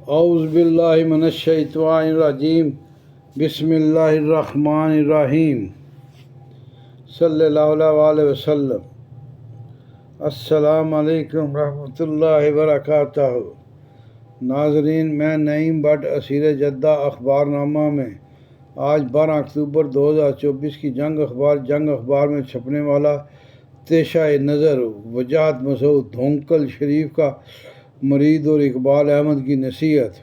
اعوذ باللہ من الشیطان الرجیم بسم اللہ الرحمن الرحیم صلی اللہ علیہ وسلم۔ السلام علیکم ورحمۃ اللہ وبرکاتہ۔ ناظرین، میں نعیم بٹ اسیر جدہ اخبار نامہ میں آج 12 اکتوبر 2024 کی جنگ اخبار میں چھپنے والا پیشہ نظر وجاہت مسعود دھونکل شریف کا مرید اور اقبال احمد کی نصیحت۔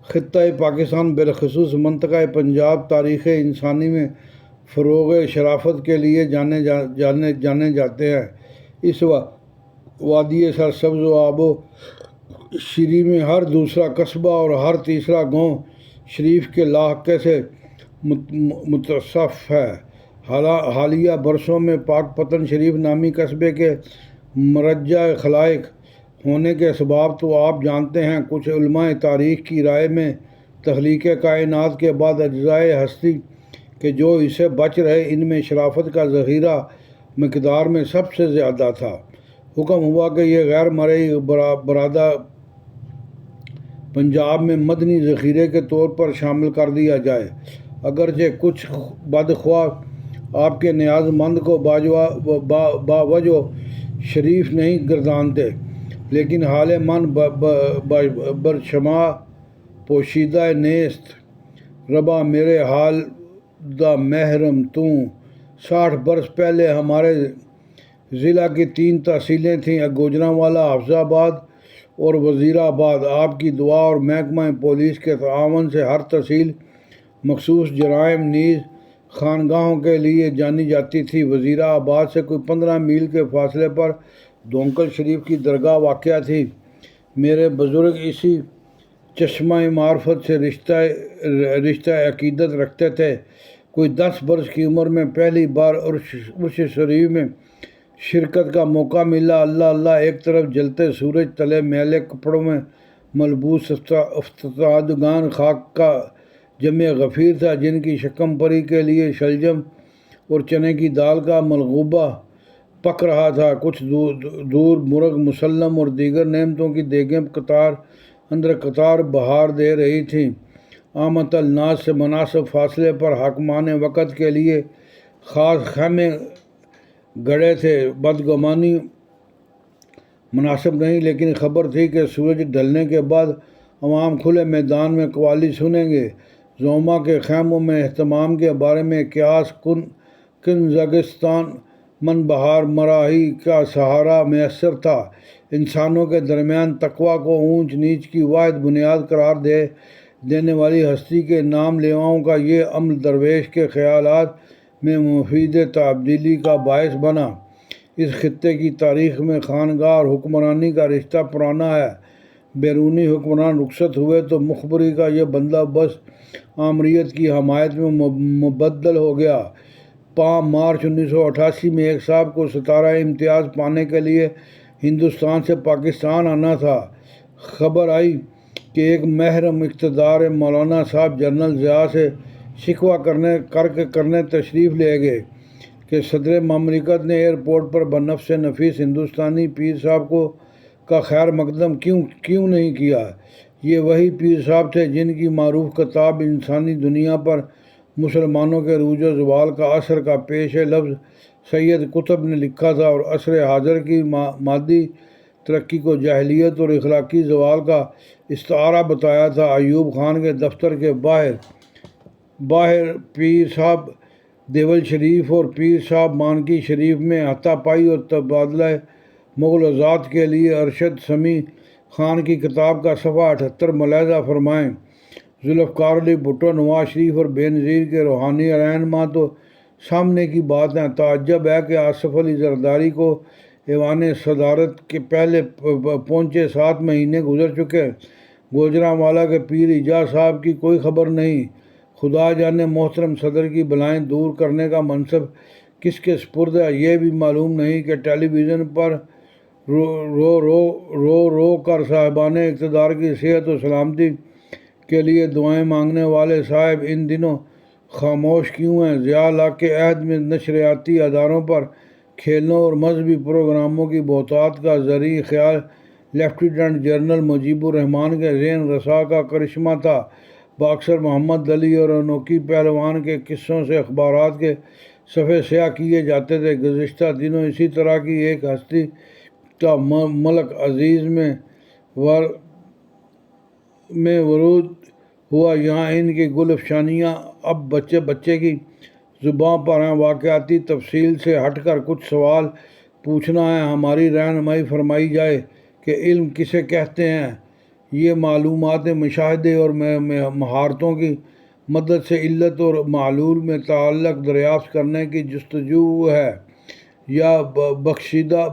خطہ پاکستان بالخصوص منطقہ پنجاب تاریخ انسانی میں فروغ شرافت کے لیے جانے جاتے ہیں۔ اس وادی سرسبز و آب و شیریں میں ہر دوسرا قصبہ اور ہر تیسرا گاؤں شریف کے لاحقے سے متصف ہے۔ حالیہ برسوں میں پاک پتن شریف نامی قصبے کے مرجع خلائق ہونے کے اسباب تو آپ جانتے ہیں۔ کچھ علماء تاریخ کی رائے میں تخلیق کائنات کے بعد اجزائے ہستی کے جو حصے بچ رہے، ان میں شرافت کا ذخیرہ مقدار میں سب سے زیادہ تھا۔ حکم ہوا کہ یہ غیر مرئی برادہ پنجاب میں مدنی ذخیرے کے طور پر شامل کر دیا جائے۔ اگرچہ کچھ بدخواہ آپ کے نیاز مند کو باوجہ شریف نہیں گردانتے، لیکن حال من برشما پوشیدہ نیست ربا میرے حال دا محرم تو۔ 60 برس پہلے ہمارے ضلع کی 3 تحصیلیں تھیں، گوجرانوالا، حفظ آباد اور وزیر آباد۔ آپ کی دعا اور محکمہ پولیس کے تعاون سے ہر تحصیل مخصوص جرائم نیز خانگاہوں کے لیے جانی جاتی تھی۔ وزیر آباد سے کوئی 15 میل کے فاصلے پر دھونکل شریف کی درگاہ واقع تھی۔ میرے بزرگ اسی چشمہ معرفت سے رشتہ عقیدت رکھتے تھے۔ کوئی 10 برس کی عمر میں پہلی بار عرس شریف میں شرکت کا موقع ملا۔ اللہ ایک طرف جلتے سورج تلے میلے کپڑوں میں ملبوس افتادگان خاک کا جمع غفیر تھا، جن کی شکم پری کے لیے شلجم اور چنے کی دال کا ملغوبہ پک رہا تھا۔ کچھ دور مرغ مسلم اور دیگر نعمتوں کی دیگیں قطار اندر قطار بہار دے رہی تھیں۔ آمد الناس سے مناسب فاصلے پر حاکمان وقت کے لیے خاص خیمے گڑے تھے۔ بدگمانی مناسب نہیں، لیکن خبر تھی کہ سورج ڈھلنے کے بعد عوام کھلے میدان میں قوالی سنیں گے۔ زوما کے خیموں میں اہتمام کے بارے میں قیاس کن زگستان من بہار مراحی کا سہارا میسر تھا۔ انسانوں کے درمیان تقویٰ کو اونچ نیچ کی واحد بنیاد قرار دینے والی ہستی کے نام لیواؤں کا یہ عمل درویش کے خیالات میں مفید تبدیلی کا باعث بنا۔ اس خطے کی تاریخ میں خانگاہ اور حکمرانی کا رشتہ پرانا ہے۔ بیرونی حکمران رخصت ہوئے تو مخبری کا یہ بندہ بس آمریت کی حمایت میں مبدل ہو گیا۔ 5 مارچ 1988 میں ایک صاحب کو ستارہ امتیاز پانے کے لیے ہندوستان سے پاکستان آنا تھا۔ خبر آئی کہ ایک محرم اقتدار مولانا صاحب جنرل ضیاء سے شکوہ کرنے تشریف لے گئے کہ صدر مملکت نے ایئرپورٹ پر بنفس نفیس ہندوستانی پیر صاحب کا خیر مقدم کیوں نہیں کیا۔ یہ وہی پیر صاحب تھے جن کی معروف کتاب انسانی دنیا پر مسلمانوں کے عروج و زوال کا اثر کا پیش لفظ سید قطب نے لکھا تھا، اور عصر حاضر کی مادی ترقی کو جاہلیت اور اخلاقی زوال کا استعارہ بتایا تھا۔ ایوب خان کے دفتر کے باہر پیر صاحب دیول شریف اور پیر صاحب مانکی شریف میں ہاتھا پائی اور تبادلہ مغلوظات کے لیے ارشد سمیع خان کی کتاب کا صفحہ 78 ملاحظہ فرمائیں۔ ذوالفقار علی بھٹو، نواز شریف اور بے نظیر کے روحانی رہنما تو سامنے کی بات ہے۔ تعجب ہے کہ آصف علی زرداری کو ایوان صدارت کے پہلے پہنچے 7 مہینے گزر چکے، گوجرانوالا کے پیر اعجاز صاحب کی کوئی خبر نہیں۔ خدا جانے محترم صدر کی بلائیں دور کرنے کا منصب کس کے سپرد ہے، یہ بھی معلوم نہیں کہ ٹیلی ویژن پر رو کر صاحبان اقتدار کی صحت و سلامتی کے لیے دعائیں مانگنے والے صاحب ان دنوں خاموش کیوں ہیں؟ ضیاء الحق کے عہد میں نشریاتی اداروں پر کھیلوں اور مذہبی پروگراموں کی بہتات کا زرعی خیال لیفٹیننٹ جنرل مجیب الرحمان کے ذہن رسا کا کرشمہ تھا۔ باکسر محمد علی اور انوکھی پہلوان کے قصوں سے اخبارات کے صفحے سیاہ کیے جاتے تھے۔ گزشتہ دنوں اسی طرح کی ایک ہستی کا ملک عزیز میں ورود ہوا۔ یہاں ان کی گل افشانیاں اب بچے بچے کی زباں پر ہیں۔ واقعاتی تفصیل سے ہٹ کر کچھ سوال پوچھنا ہے۔ ہماری رہنمائی فرمائی جائے کہ علم کسے کہتے ہیں؟ یہ معلومات مشاہدے اور مہارتوں کی مدد سے علت اور معلول میں تعلق دریافت کرنے کی جستجو ہے، یا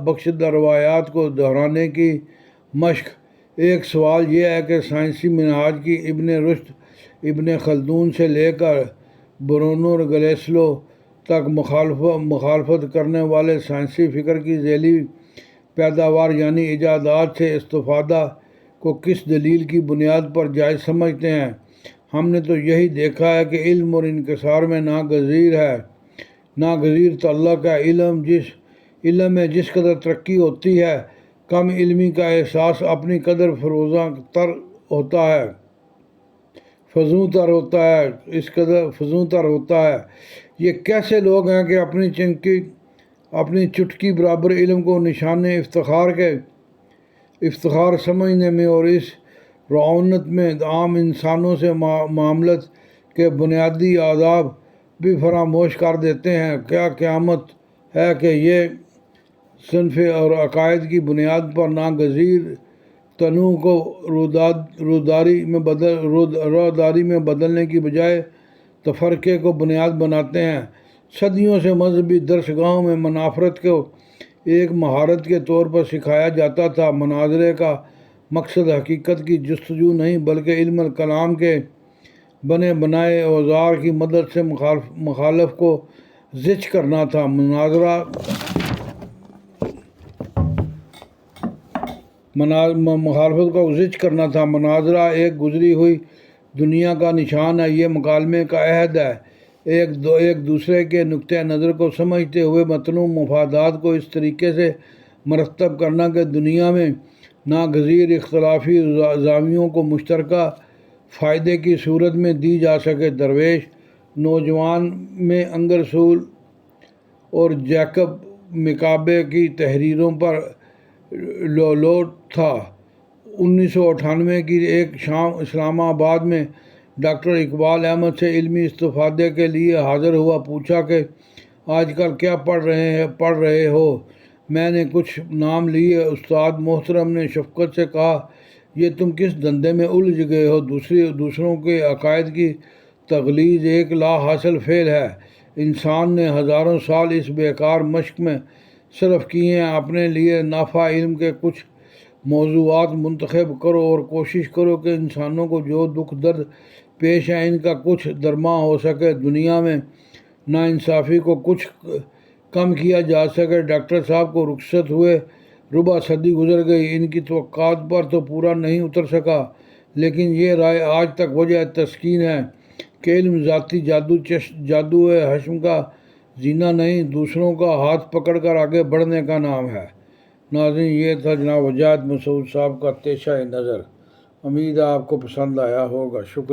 بخشدہ روایات کو دہرانے کی مشق؟ ایک سوال یہ ہے کہ سائنسی منہاج کی ابن رشد، ابن خلدون سے لے کر برونو گلیسلو تک مخالفت کرنے والے سائنسی فکر کی ذیلی پیداوار یعنی ایجادات سے استفادہ کو کس دلیل کی بنیاد پر جائز سمجھتے ہیں؟ ہم نے تو یہی دیکھا ہے کہ علم اور انکسار میں ناگزیر تعلق ہے۔ علم میں جس قدر ترقی ہوتی ہے، کم علمی کا احساس اپنی قدر فزوں تر ہوتا ہے۔ یہ کیسے لوگ ہیں کہ اپنی چٹکی برابر علم کو نشان افتخار سمجھنے میں اور اس رعونت میں عام انسانوں سے معاملت کے بنیادی آداب بھی فراموش کر دیتے ہیں؟ کیا قیامت ہے کہ یہ صنف اور عقائد کی بنیاد پر ناگزیر تنوع کو روداری میں بدلنے کی بجائے تفرقے کو بنیاد بناتے ہیں؟ صدیوں سے مذہبی درسگاہوں میں منافرت کو ایک مہارت کے طور پر سکھایا جاتا تھا۔ مناظرے کا مقصد حقیقت کی جستجو نہیں بلکہ علم الکلام کے بنے بنائے اوزار کی مدد سے مخالف کو زج کرنا تھا۔ مناظرہ ایک گزری ہوئی دنیا کا نشان ہے۔ یہ مکالمے کا عہد ہے، ایک دوسرے کے نقطۂ نظر کو سمجھتے ہوئے متنوع مفادات کو اس طریقے سے مرتب کرنا کہ دنیا میں ناگزیر اختلافی زاویوں کو مشترکہ فائدے کی صورت میں دی جا سکے۔ درویش نوجوان میں انگرسول اور جیکب مکابے کی تحریروں پر لولوٹ تھا۔ 1998 کی ایک شام اسلام آباد میں ڈاکٹر اقبال احمد سے علمی استفادے کے لیے حاضر ہوا۔ پوچھا کہ آج کل کیا پڑھ رہے ہو؟ میں نے کچھ نام لیے۔ استاد محترم نے شفقت سے کہا، یہ تم کس دھندے میں الجھ گئے ہو؟ دوسروں کے عقائد کی تغلیظ ایک لا حاصل فعل ہے۔ انسان نے ہزاروں سال اس بیکار مشق میں صرف کیے ہیں۔ اپنے لیے نافع علم کے کچھ موضوعات منتخب کرو اور کوشش کرو کہ انسانوں کو جو دکھ درد پیش ہے ان کا کچھ درماں ہو سکے، دنیا میں ناانصافی کو کچھ کم کیا جا سکے۔ ڈاکٹر صاحب کو رخصت ہوئے ربع صدی گزر گئی۔ ان کی توقعات پر تو پورا نہیں اتر سکا، لیکن یہ رائے آج تک وجہ تسکین ہے کہ علم ذاتی جادو حشم کا زینہ نہیں، دوسروں کا ہاتھ پکڑ کر آگے بڑھنے کا نام ہے۔ ناظرین، یہ تھا جناب وجاہت مسعود صاحب کا تیشہ نظر۔ امید ہے آپ کو پسند آیا ہوگا۔ شکریہ۔